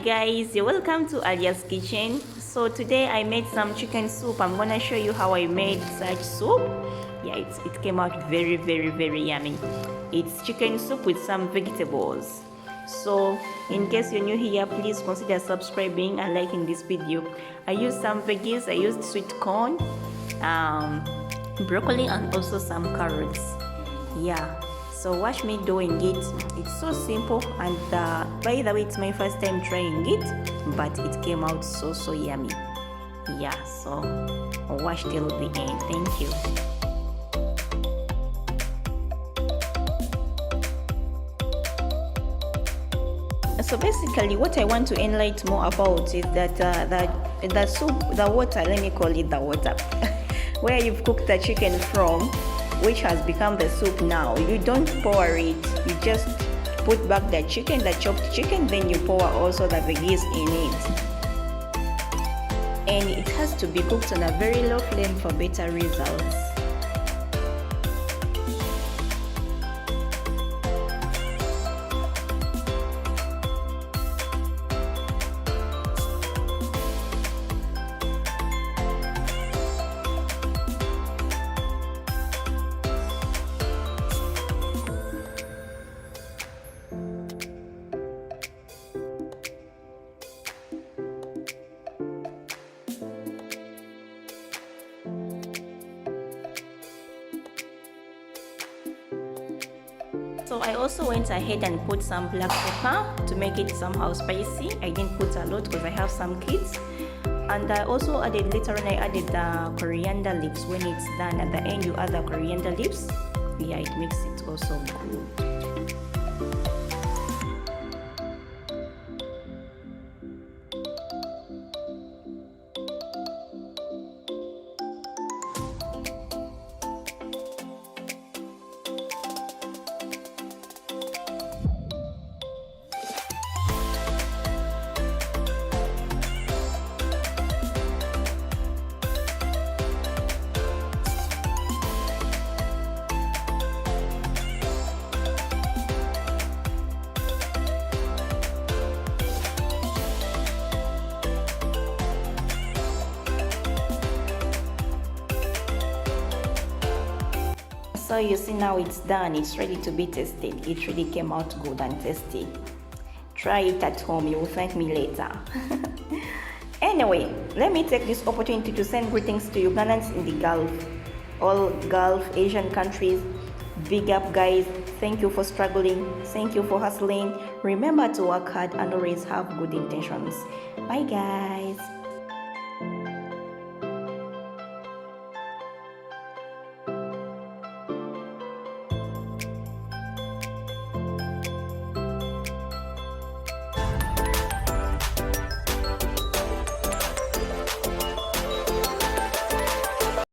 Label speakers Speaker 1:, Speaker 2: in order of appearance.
Speaker 1: guys, welcome to Aliah's kitchen. So today I made some chicken soup. I'm gonna show you how I made such soup. Yeah, it came out very yummy. It's chicken soup with some vegetables. So in case you're new here, please consider subscribing and liking this video. I used some veggies. I used sweet corn, broccoli, and also some carrots. Yeah, so watch me doing it. It's so simple, and by the way, it's my first time trying it, but it came out so yummy. Yeah, so watch till the end. Thank you. So basically what I want to enlighten more about is that the soup, the water, let me call it the water, where you've cooked the chicken from, which has become the soup now. You don't pour it, you just put back the chicken, the chopped chicken, then you pour also the veggies in it. And it has to be cooked on a very low flame for better results. So I also went ahead and put some black pepper to make it somehow spicy. I didn't put a lot because I have some kids. And I also added, later on I added the coriander leaves. When it's done at the end, you add the coriander leaves. Yeah, it makes it also good. So you see, now it's done, it's ready to be tasted. It really came out good and tasty. Try it at home, you will thank me later. Anyway, let me take this opportunity to send greetings to Ugandans in the Gulf, all Gulf Asian countries. Big up guys, thank you for struggling, thank you for hustling. Remember to work hard and always have good intentions. Bye guys.